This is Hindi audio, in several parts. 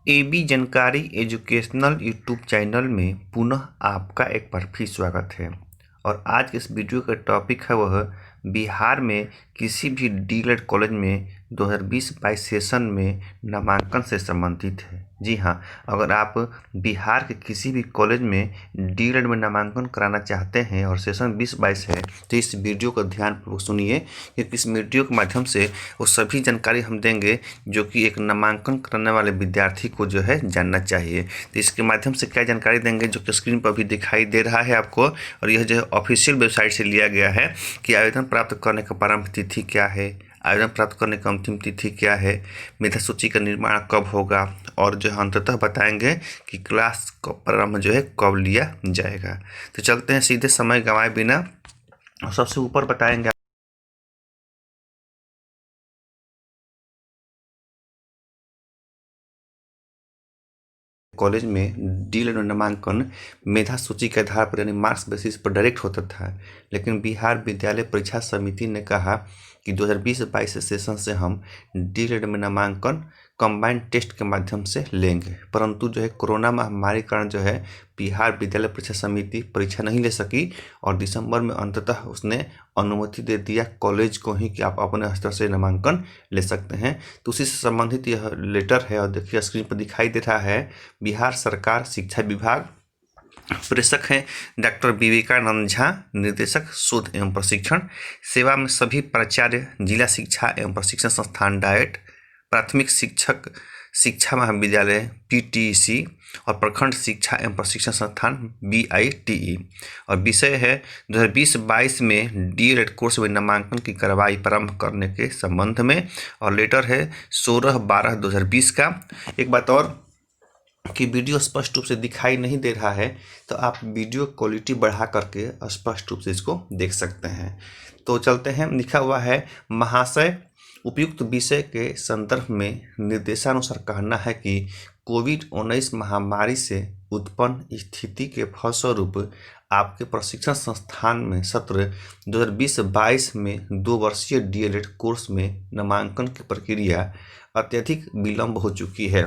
एबी जानकारी एजुकेशनल यूट्यूब चैनल में पुनः आपका एक बार फिर स्वागत है। और आज के इस वीडियो का टॉपिक है वह बिहार में किसी भी डीएलएड कॉलेज में 2020-22 सेशन में नामांकन से संबंधित है। जी हाँ, अगर आप बिहार के किसी भी कॉलेज में डीएलएड में नामांकन कराना चाहते हैं और सेशन 20-22 है तो इस वीडियो को ध्यानपूर्वक सुनिए, क्योंकि इस वीडियो के माध्यम से वो सभी जानकारी हम देंगे जो कि एक नामांकन करने वाले विद्यार्थी को जो है जानना चाहिए। तो इसके माध्यम से क्या जानकारी देंगे जो कि स्क्रीन पर भी दिखाई दे रहा है आपको, और यह जो है ऑफिशियल वेबसाइट से लिया गया है कि आवेदन प्राप्त करने का प्रारंभ तिथि क्या है, आवेदन प्राप्त करने का अंतिम तिथि क्या है, मेधा सूची का निर्माण कब होगा, और जो है अंततः बताएंगे कि क्लास का प्रारंभ जो है कब लिया जाएगा। तो चलते हैं सीधे समय गंवाए बिना, और सबसे ऊपर बताएंगे कॉलेज में डीएलएड नामांकन मेधा सूची के आधार पर यानी मार्क्स बेसिस पर डायरेक्ट होता था, लेकिन बिहार विद्यालय परीक्षा समिति ने कहा कि 2020-22 सेशन से हम डीएलएड में नामांकन कंबाइंड टेस्ट के माध्यम से लेंगे। परंतु जो है कोरोना महामारी के कारण जो है बिहार विद्यालय परीक्षा समिति परीक्षा नहीं ले सकी, और दिसंबर में अंततः उसने अनुमति दे दिया कॉलेज को ही कि आप अपने स्तर से नामांकन ले सकते हैं। तो उसी से संबंधित यह लेटर है, और देखिए स्क्रीन पर दिखाई दे रहा है। बिहार सरकार शिक्षा विभाग, प्रेषक हैं डॉक्टर विवेकानंद झा, निर्देशक शोध एवं प्रशिक्षण, सेवा में सभी प्राचार्य जिला शिक्षा एवं प्रशिक्षण संस्थान डाइट, प्राथमिक शिक्षक शिक्षा महाविद्यालय पीटीसी और प्रखंड शिक्षा एवं प्रशिक्षण संस्थान बीआईटीई। और विषय है 2020-22 में डीएलएड कोर्स में नामांकन की कार्रवाई प्रारंभ करने के संबंध में, और लेटर है 16/12/2020 का। एक बात और कि वीडियो स्पष्ट रूप से दिखाई नहीं दे रहा है, तो आप वीडियो क्वालिटी बढ़ा करके स्पष्ट रूप से इसको देख सकते हैं। तो चलते हैं, लिखा हुआ है महाशय, उपयुक्त विषय के संदर्भ में निर्देशानुसार कहना है कि कोविड-19 महामारी से उत्पन्न स्थिति के फलस्वरूप आपके प्रशिक्षण संस्थान में सत्र 2020-22 में 2 वर्षीय डीएलएड कोर्स में नामांकन की प्रक्रिया अत्यधिक विलंब हो चुकी है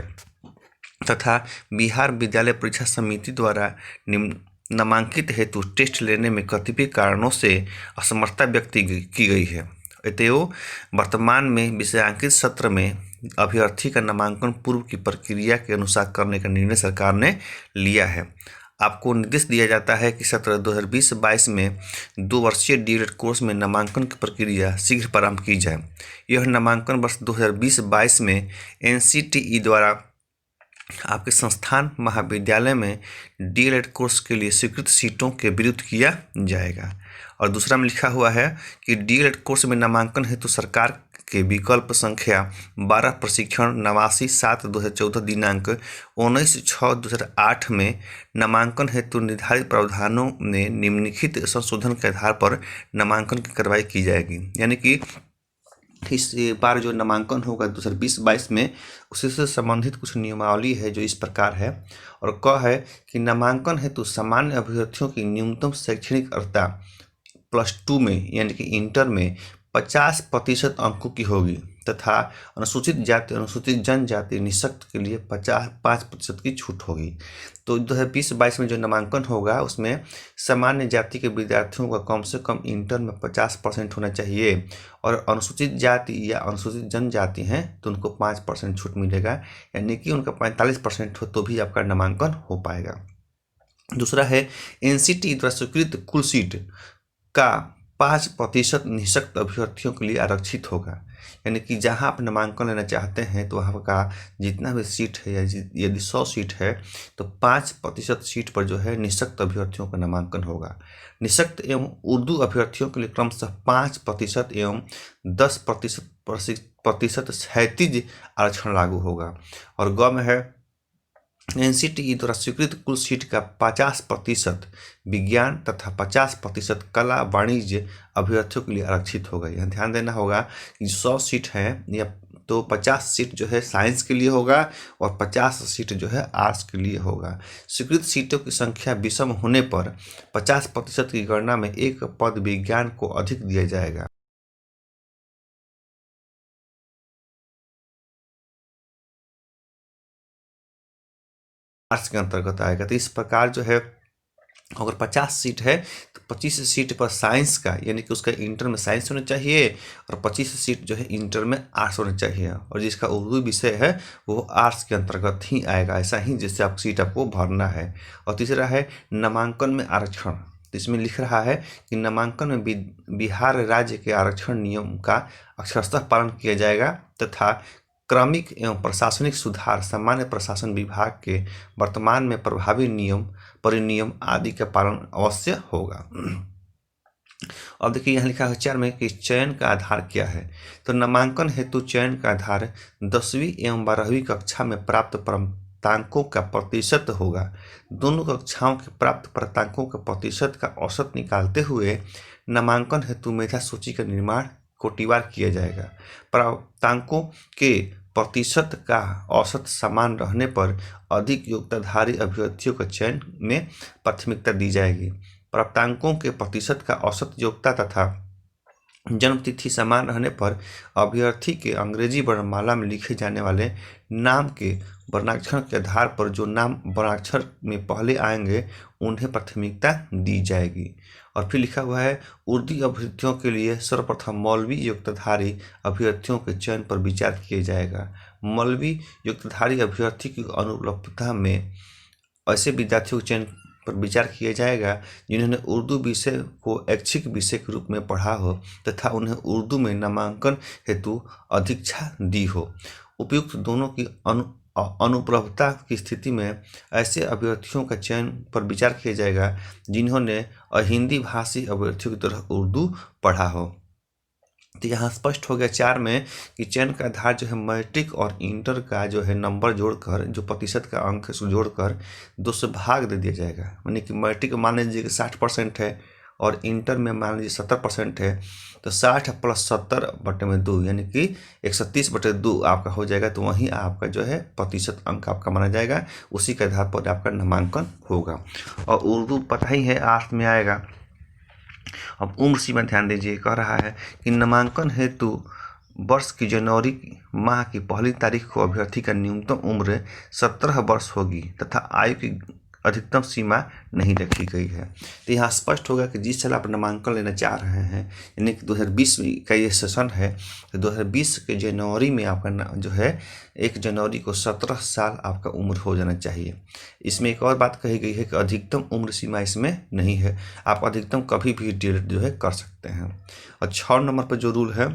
तथा बिहार विद्यालय परीक्षा समिति द्वारा नामांकित हेतु टेस्ट लेने में कतिपय कारणों से असमर्थता व्यक्त की गई है। अतएव वर्तमान में विषयांकित सत्र में अभ्यर्थी का नामांकन पूर्व की प्रक्रिया के अनुसार करने का निर्णय सरकार ने लिया है। आपको निर्देश दिया जाता है कि सत्र 2020-22 में 2 वर्षीय डीएलएड कोर्स में नामांकन की प्रक्रिया शीघ्र प्रारंभ की जाए। यह नामांकन वर्ष 2020-22 में एनसीटीई द्वारा आपके संस्थान महाविद्यालय में डीएलएड कोर्स के लिए स्वीकृत सीटों के विरुद्ध किया जाएगा। और दूसरा में लिखा हुआ है कि डीएलएड कोर्स में नामांकन हेतु सरकार के विकल्प संख्या 12 प्रशिक्षण 89/7/2014 दिनांक 19/6/2008 में नामांकन हेतु निर्धारित प्रावधानों में निम्नलिखित संशोधन के आधार पर नामांकन की कार्रवाई की जाएगी। यानी कि इस बार जो नामांकन होगा 2020-22 में, उसी से संबंधित कुछ नियमावली है जो इस प्रकार है। और क है कि नामांकन हेतु सामान्य अभ्यर्थियों की न्यूनतम शैक्षणिक अर्हता +2 में यानी कि इंटर में 50% अंकों की होगी, तथा अनुसूचित जाति अनुसूचित जनजाति निःशक्त के लिए 5% की छूट होगी। तो 2020-22 में जो नामांकन होगा उसमें सामान्य जाति के विद्यार्थियों का कम से कम इंटर में 50% होना चाहिए, और अनुसूचित जाति या अनुसूचित जनजाति हैं तो उनको 5% छूट मिलेगा, यानी कि उनका 45% हो तो भी आपका नामांकन हो पाएगा। दूसरा है एनसीटी द्वारा स्वीकृत कुल सीट का 5% निःशक्त अभ्यर्थियों के लिए आरक्षित होगा। यानी कि जहां आप नामांकन लेना चाहते हैं तो वहाँ का जितना भी सीट है, या यदि 100 सीट है तो 5% सीट पर जो है निःशक्त अभ्यर्थियों का नामांकन होगा। निःशक्त एवं उर्दू अभ्यर्थियों के लिए क्रमशः 5% एवं 10% क्षैतिज आरक्षण लागू होगा। और ग में है एनसीटीई द्वारा स्वीकृत कुल सीट का 50% विज्ञान तथा 50% कला वाणिज्य अभ्यर्थियों के लिए आरक्षित होगा। यहाँ ध्यान देना होगा कि 100 सीट है या तो 50 सीट जो है साइंस के लिए होगा और 50 सीट जो है आर्ट्स के लिए होगा। स्वीकृत सीटों की संख्या विषम होने पर 50% की गणना में एक पद विज्ञान को अधिक दिया जाएगा। आर्ट्स के अंतर्गत आएगा। तो इस प्रकार जो है अगर 50 सीट है तो 25 सीट पर साइंस का, यानी कि उसका इंटर में साइंस होना चाहिए, और 25 सीट जो है इंटर में आर्ट्स होना चाहिए, और जिसका उर्दू विषय है वो आर्ट्स के अंतर्गत ही आएगा। ऐसा ही जैसे आप सीट आपको भरना है। और तीसरा है नामांकन में आरक्षण। तो इसमें लिख रहा है कि नामांकन में बिहार राज्य के आरक्षण नियम का अक्षरशः पालन किया जाएगा तथा क्रमिक एवं प्रशासनिक सुधार सामान्य प्रशासन विभाग के वर्तमान में प्रभावी नियम परिनियम आदि का पालन अवश्य होगा। अब देखिए यहाँ लिखा है 4 में कि चयन का आधार क्या है। तो नामांकन हेतु चयन का आधार 10वीं एवं 12वीं कक्षा में प्राप्त प्राप्तांकों का प्रतिशत होगा। दोनों कक्षाओं के प्राप्त प्राप्तांकों के प्रतिशत का औसत निकालते हुए नामांकन हेतु मेधा सूची का निर्माण कोटिवार किया जाएगा। प्राप्तांकों के प्रतिशत का औसत समान रहने पर अधिक योग्यताधारी अभ्यर्थियों का चयन में प्राथमिकता दी जाएगी। प्राप्तांकों के प्रतिशत का औसत योग्यता तथा जन्म तिथि समान रहने पर अभ्यर्थी के अंग्रेजी वर्णमाला में लिखे जाने वाले नाम के वर्णाक्षर के आधार पर जो नाम वर्णाक्षर में पहले आएंगे उन्हें प्राथमिकता दी जाएगी। और फिर लिखा हुआ है उर्दू अभ्यर्थियों के लिए सर्वप्रथम मौलवी योग्यताधारी अभ्यर्थियों के चयन पर विचार किया जाएगा। मौलवी योग्यताधारी अभ्यर्थी की अनुपलब्धता में ऐसे विद्यार्थियों के चयन पर विचार किया जाएगा जिन्होंने उर्दू विषय को ऐच्छिक विषय के रूप में पढ़ा हो तथा उन्हें उर्दू में नामांकन हेतु अधिक्षा दी हो। उपयुक्त दोनों की अनुपलब्धता की स्थिति में ऐसे अभ्यर्थियों का चयन पर विचार किया जाएगा जिन्होंने हिंदी भाषी अभ्यर्थियों की तरह उर्दू पढ़ा हो। तो यहाँ स्पष्ट हो गया 4 में कि चयन का आधार जो है मैट्रिक और इंटर का जो है नंबर जोड़कर, जो प्रतिशत का अंक है उसको जोड़कर 2 से भाग दे दिया जाएगा। यानी कि मैट्रिक मान लीजिए कि 60% है और इंटर में मान लीजिए 70% है, तो 60 + 70/2 यानी कि 130/2 आपका हो जाएगा। तो वहीं आपका जो है प्रतिशत अंक आपका माना जाएगा, उसी के आधार पर आपका नामांकन होगा। और उर्दू पता ही है आर्ट्स में आएगा। अब उम्र सीमा ध्यान दीजिए, कह रहा है कि नामांकन हेतु वर्ष की जनवरी माह की पहली तारीख को अभ्यर्थी का न्यूनतम उम्र 17 वर्ष होगी तथा आयु की अधिकतम सीमा नहीं रखी गई है। तो यहाँ स्पष्ट होगा कि जिस साल आप नामांकन लेना चाह रहे हैं, यानी कि 2020 का ये सेशन है, तो 2020 के जनवरी में आपका जो है 1 जनवरी को 17 साल आपका उम्र हो जाना चाहिए। इसमें एक और बात कही गई है कि अधिकतम उम्र सीमा इसमें नहीं है, आप अधिकतम कभी भी डीएलएड जो है कर सकते हैं। और 6 नंबर पर जो रूल है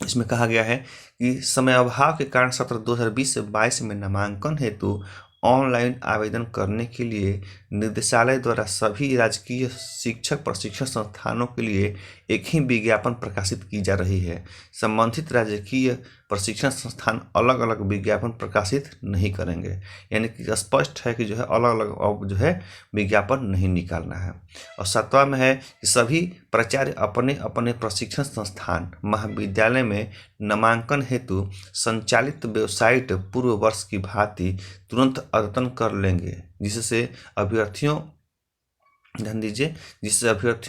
इसमें कहा गया है कि समय अभाव के कारण सत्र 2020 से 22 में नामांकन हेतु ऑनलाइन आवेदन करने के लिए निदेशालय द्वारा सभी राजकीय शिक्षक प्रशिक्षण संस्थानों के लिए एक ही विज्ञापन प्रकाशित की जा रही है। संबंधित राजकीय प्रशिक्षण संस्थान अलग अलग विज्ञापन प्रकाशित नहीं करेंगे, यानी कि स्पष्ट है कि जो है अलग अलग जो है विज्ञापन नहीं निकालना है। और 7वां में है कि सभी प्राचार्य अपने अपने प्रशिक्षण संस्थान महाविद्यालय में नामांकन हेतु संचालित वेबसाइट पूर्व वर्ष की भांति तुरंत अद्यतन कर लेंगे, जिससे अभ्यर्थियों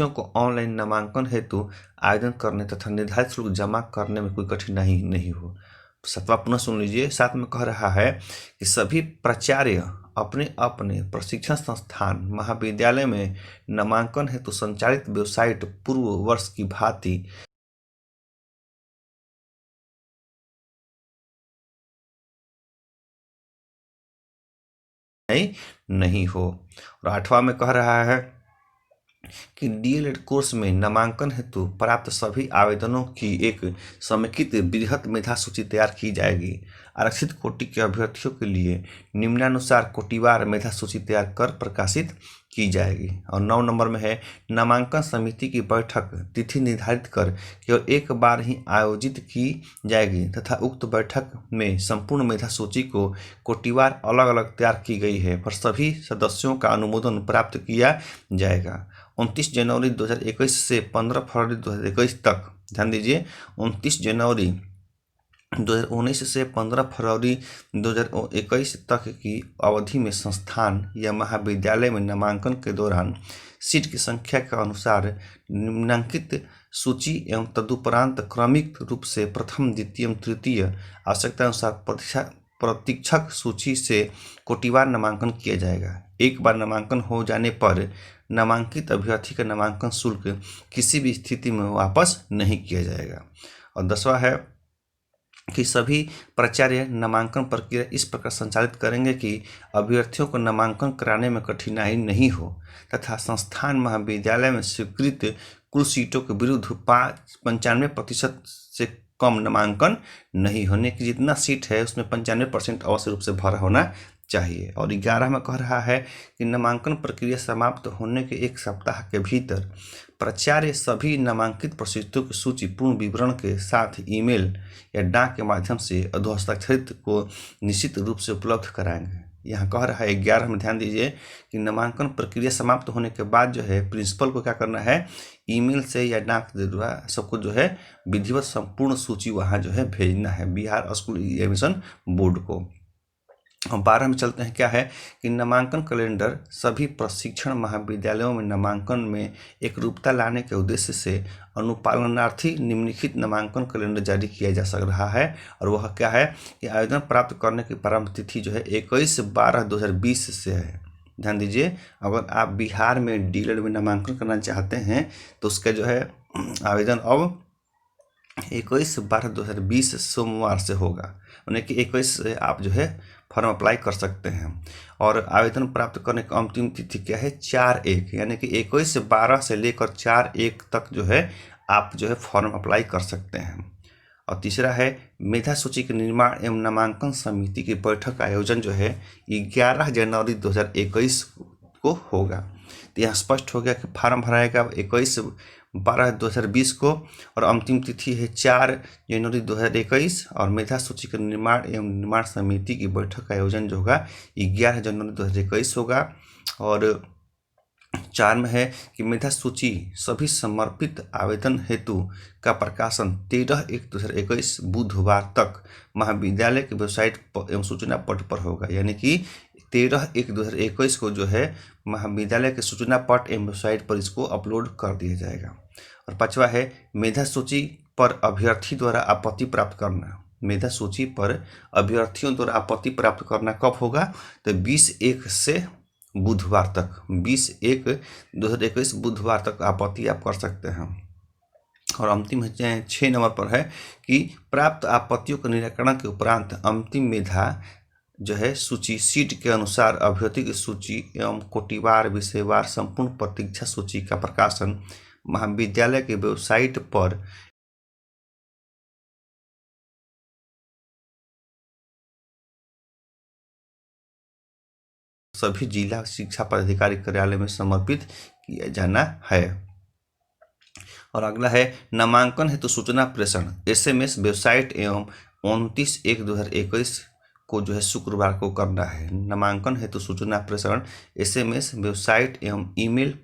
को ऑनलाइन नामांकन हेतु आवेदन करने तथा निर्धारित शुल्क जमा करने में कोई कठिनाई नहीं हो। 7वां पुनः सुन लीजिए। 7 में कह रहा है कि सभी प्राचार्य अपने अपने प्रशिक्षण संस्थान महाविद्यालय में नामांकन हेतु संचालित वेबसाइट पूर्व वर्ष की भांति नहीं हो। और 8वां में कह रहा है कि डीएलएड कोर्स में नामांकन हेतु प्राप्त सभी आवेदनों की एक समेकित बृहत मेधा सूची तैयार की जाएगी। आरक्षित कोटि के अभ्यर्थियों के लिए निम्नानुसार कोटिवार मेधा सूची तैयार कर प्रकाशित की जाएगी। और 9 नंबर में है नामांकन समिति की बैठक तिथि निर्धारित कर केवल एक बार ही आयोजित की जाएगी तथा उक्त बैठक में संपूर्ण मेधा सूची को कोटिवार अलग अलग तैयार की गई है पर सभी सदस्यों का अनुमोदन प्राप्त किया जाएगा। 29 जनवरी 2021 से 15 फरवरी 2021 तक, ध्यान दीजिए 29 जनवरी 2019 से 15 फरवरी 2021 तक की अवधि में संस्थान या महाविद्यालय में नामांकन के दौरान सीट की संख्या के अनुसार निम्नांकित सूची एवं तदुपरांत क्रमिक रूप से प्रथम द्वितीय तृतीय आवश्यकता अनुसार प्रतीक्षक सूची से कोटिवार नामांकन किया जाएगा। एक बार नामांकन हो जाने पर नामांकित अभ्यर्थी का नामांकन शुल्क किसी भी स्थिति में वापस नहीं किया जाएगा। और 10वां है कि सभी प्राचार्य नामांकन प्रक्रिया इस प्रकार संचालित करेंगे कि अभ्यर्थियों को नामांकन कराने में कठिनाई नहीं हो तथा संस्थान महाविद्यालय में स्वीकृत कुल सीटों के विरुद्ध 95% से कम नामांकन नहीं होने की। जितना सीट है उसमें 95% अवश्य रूप से भरा होना चाहिए। और 11 में कह रहा है कि नामांकन प्रक्रिया समाप्त होने के 1 सप्ताह के भीतर प्राचार्य सभी नामांकित प्रशिक्षुओं की सूची पूर्ण विवरण के साथ ईमेल या डाक के माध्यम से अधोहस्ताक्षरित को निश्चित रूप से उपलब्ध कराएंगे। यहाँ कह रहा है 11 में ध्यान दीजिए कि नामांकन प्रक्रिया समाप्त होने के बाद जो है प्रिंसिपल को क्या करना है, ईमेल से या डाक के द्वारा सबको जो है विधिवत संपूर्ण सूची वहाँ जो है भेजना है बिहार स्कूल एडमिशन बोर्ड को। और 12 में चलते हैं, क्या है कि नामांकन कैलेंडर सभी प्रशिक्षण महाविद्यालयों में नामांकन में एक रूपता लाने के उद्देश्य से अनुपालनार्थी निम्नलिखित नामांकन कैलेंडर जारी किया जा सक रहा है। और वह क्या है कि आवेदन प्राप्त करने की प्रारंभ तिथि जो है 21/12/2020 से है। ध्यान दीजिए, अगर आप बिहार में डीएलएड में नामांकन करना चाहते हैं तो उसका जो है आवेदन अब 21/12/2020 सोमवार से होगा, यानी कि 21 से आप जो है फॉर्म अप्लाई कर सकते हैं। और आवेदन प्राप्त करने की अंतिम तिथि क्या है, 4/1, यानी कि 21/12 से लेकर 4/1 तक जो है आप जो है फॉर्म अप्लाई कर सकते हैं। और तीसरा है मेधा सूची के निर्माण एवं नामांकन समिति की बैठक का आयोजन जो है 11 जनवरी 2021 को होगा। तो यहाँ स्पष्ट हो गया कि फार्म भराएगा 21/12/2020 को और अंतिम तिथि है 4 जनवरी 2021। और मेधा सूची के निर्माण एवं निर्माण समिति की बैठक का आयोजन जो होगा 11 जनवरी 2021 होगा। और 4 में है कि मेधा सूची सभी समर्पित आवेदन हेतु का प्रकाशन 13/1/2021 बुधवार तक महाविद्यालय की वेबसाइट एवं सूचना पट पर होगा, यानी कि 13/1/2021 को जो है महाविद्यालय के सूचना पट एवं वेबसाइट पर इसको अपलोड कर दिया जाएगा। और 5वां है मेधा सूची पर अभ्यर्थी द्वारा आपत्ति प्राप्त करना। मेधा सूची पर अभ्यर्थियों द्वारा आपत्ति प्राप्त करना कब होगा, तो 20/1 से बुधवार तक, 20/1/2021 बुधवार तक आपत्ति आप कर सकते हैं। और अंतिम 6 नंबर पर है कि प्राप्त आपत्तियों के निराकरण के उपरांत अंतिम मेधा जो है सूची सीट के अनुसार अभ्यर्थी की सूची एवं कोटिवार विषयवार संपूर्ण प्रतीक्षा सूची का प्रकाशन महाविद्यालय की वेबसाइट पर सभी जिला शिक्षा पदाधिकारी कार्यालय में समर्पित किया जाना है। और अगला है नामांकन हेतु सूचना प्रेषण SMS वेबसाइट एवं 29/1/2021 को जो है शुक्रवार को करना है। नामांकन हेतु सूचना प्रेषण SMS वेबसाइट एवं ईमेल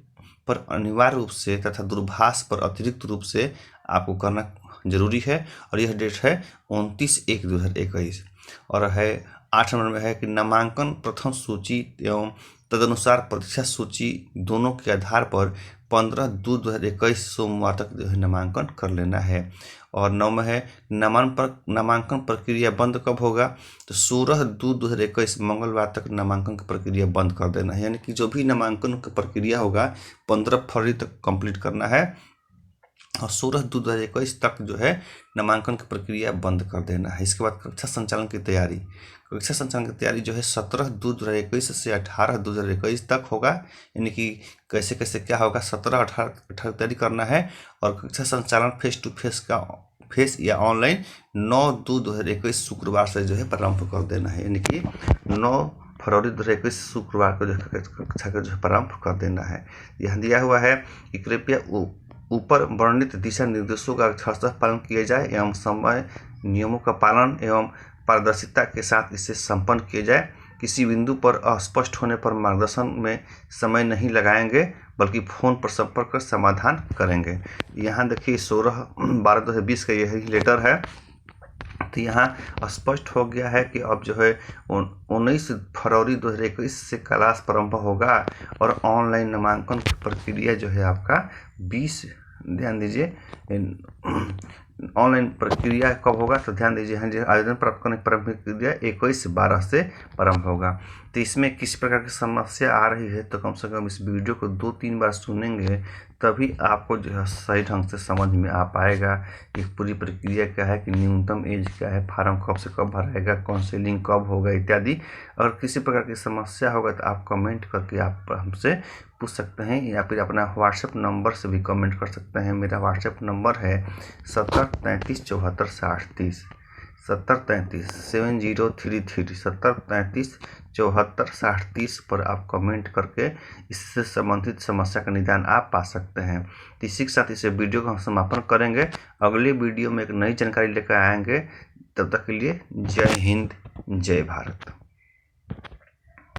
पर अनिवार्य रूप से तथा दूरभाष पर अतिरिक्त रूप से आपको करना जरूरी है। और यह डेट है 29/1/2021। और है 8 नंबर में है कि नामांकन प्रथम सूची एवं तदनुसार परीक्षा सूची दोनों के आधार पर 15/2/2021 सोमवार तक जो है नामांकन कर लेना है। और 9 में है नामांकन प्रक्रिया बंद कब होगा, तो 16/2/2021 मंगलवार तक नामांकन की प्रक्रिया बंद कर देना है, यानी कि जो भी नामांकन की प्रक्रिया होगा 15 फरवरी तक कंप्लीट करना है और 16/2/2021 तक जो है नामांकन की प्रक्रिया बंद कर देना है। इसके बाद कक्षा संचालन की तैयारी, कक्षा संचालन की तैयारी जो है 17/2/2021 से 18/2/2021 तक होगा, यानी कि कैसे कैसे क्या होगा 17-18 तैयारी करना है। और कक्षा संचालन फेस टू फेस या ऑनलाइन 9/2/2021 शुक्रवार से जो है प्रारंभ कर देना है, यानी कि 9 फरवरी 2021 शुक्रवार को जो है कक्षा का जो है प्रारंभ कर देना है। यह दिया हुआ है कि कृपया ऊपर वर्णित दिशा निर्देशों का अक्षरशः पालन किया जाए एवं समय नियमों का पालन एवं पारदर्शिता के साथ इसे संपन्न किया जाए। किसी बिंदु पर अस्पष्ट होने पर मार्गदर्शन में समय नहीं लगाएंगे बल्कि फ़ोन पर संपर्क कर समाधान करेंगे। यहाँ देखिए 16/12/2020 का यही लेटर है। तो यहाँ स्पष्ट हो गया है कि अब जो है 19 फरवरी 2021 से क्लास प्रारंभ होगा और ऑनलाइन नामांकन की प्रक्रिया जो है आपका 20, ध्यान दीजिए, ऑनलाइन प्रक्रिया कब होगा, तो ध्यान दीजिए हाँ जी, आवेदन प्राप्त करने की प्रारंभिक प्रक्रिया 21/12 से प्रारंभ होगा। तो इसमें किस प्रकार की समस्या आ रही है, तो कम से कम इस वीडियो को 2-3 बार सुनेंगे तभी आपको जो है सही ढंग से समझ में आ पाएगा कि पूरी प्रक्रिया क्या है, कि न्यूनतम एज क्या है, फार्म कब से कब भराएगा, काउंसलिंग कब होगा इत्यादि। और किसी प्रकार की समस्या होगा तो आप कमेंट करके आप हमसे पूछ सकते हैं, या फिर अपना व्हाट्सएप नंबर से भी कमेंट कर सकते हैं। मेरा व्हाट्सएप नंबर है 7033 7033 7033 7033 पर आप कमेंट करके इससे संबंधित समस्या का निदान आप पा सकते हैं। तो इसी के साथ इस वीडियो का हम समापन करेंगे। अगले वीडियो में एक नई जानकारी लेकर आएंगे। तब तक के लिए जय हिंद, जय भारत।